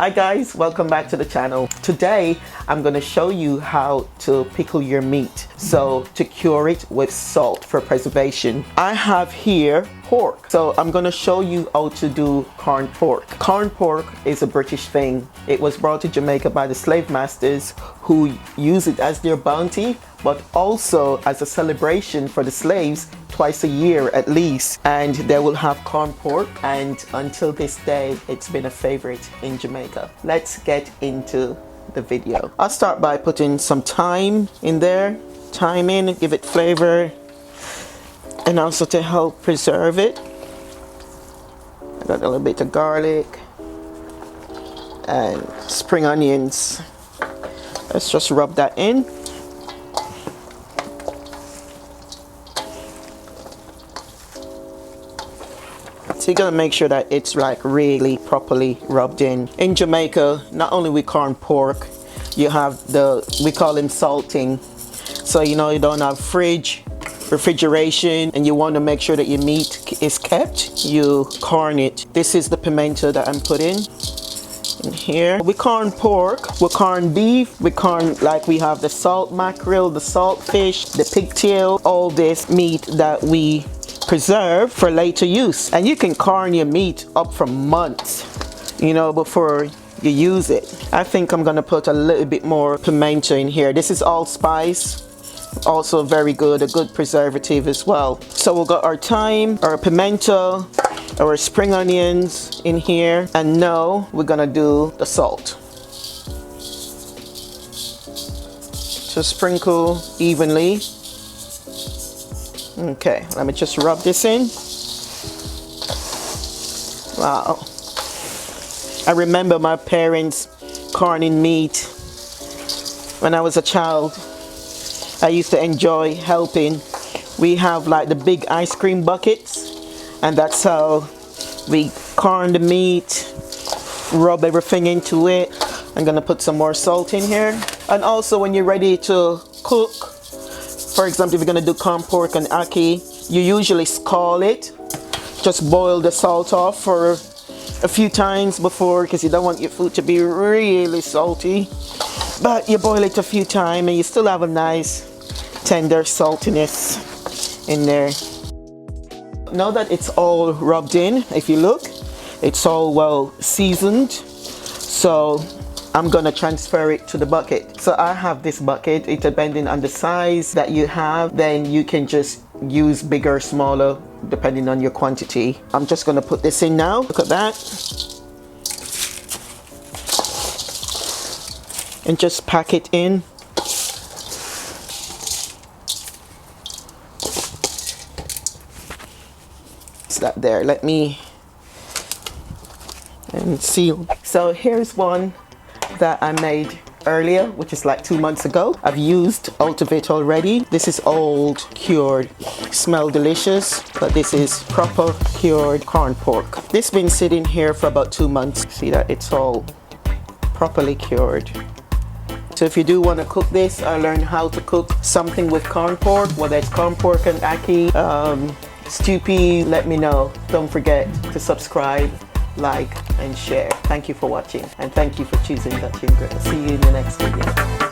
Hi guys, welcome back to the channel. Today I'm going to show you how to pickle your meat, so to cure it with salt for preservation. I have here pork, so I'm going to show you how to do corned pork. Corned pork is a British thing. It was brought to Jamaica by the slave masters who use it as their bounty, but also as a celebration for the slaves twice a year at least, and they will have corned pork, and until this day it's been a favorite in Jamaica. Let's get into the video. I'll start by putting some thyme in there. Thyme in, give it flavor, and also to help preserve it. I got a little bit of garlic and spring onions. Let's just rub that in. So you gotta make sure that it's like really properly rubbed in. In Jamaica, not only we corned pork, you have we call them salting. So you know, you don't have refrigeration, and you want to make sure that your meat is kept, you corn it. This is the pimento that I'm putting in here. We corn pork, we corn beef, we corn, like we have the salt mackerel, the salt fish, the pigtail, all this meat that we preserve for later use. And you can corn your meat up for months, you know, before you use it. I think I'm gonna put a little bit more pimento in here. This is allspice, also very good, a good preservative as well. So we've got our thyme, our pimento, our spring onions in here, and now we're gonna do the salt. So sprinkle evenly. Okay, let me just rub this in. Wow. I remember my parents corning meat when I was a child. I used to enjoy helping. We have like the big ice cream buckets, and that's how we corn the meat, rub everything into it. I'm gonna put some more salt in here. And also when you're ready to cook, for example, if you're gonna do corned pork and ackee, you usually scald it. Just boil the salt off for a few times before, because you don't want your food to be really salty. But you boil it a few times and you still have a nice tender saltiness in there. Now that it's all rubbed in, if you look, it's all well seasoned. So I'm gonna transfer it to the bucket. So I have this bucket. It depending on the size that you have, then you can just use bigger, smaller, depending on your quantity. I'm just gonna put this in now. Look at that. And just pack it in. It's that there. Let me and seal. So here's one that I made earlier, which is like 2 months ago. I've used out of it already. This is old cured, smell delicious, but this is proper cured corned pork. This has been sitting here for about 2 months. See that it's all properly cured. So if you do want to cook this or learn how to cook something with corned pork, whether it's corned pork and ackee, stew pea, let me know. Don't forget to subscribe, like and share. Thank you for watching, and thank you for choosing Dutchie Grill. See you in the next video.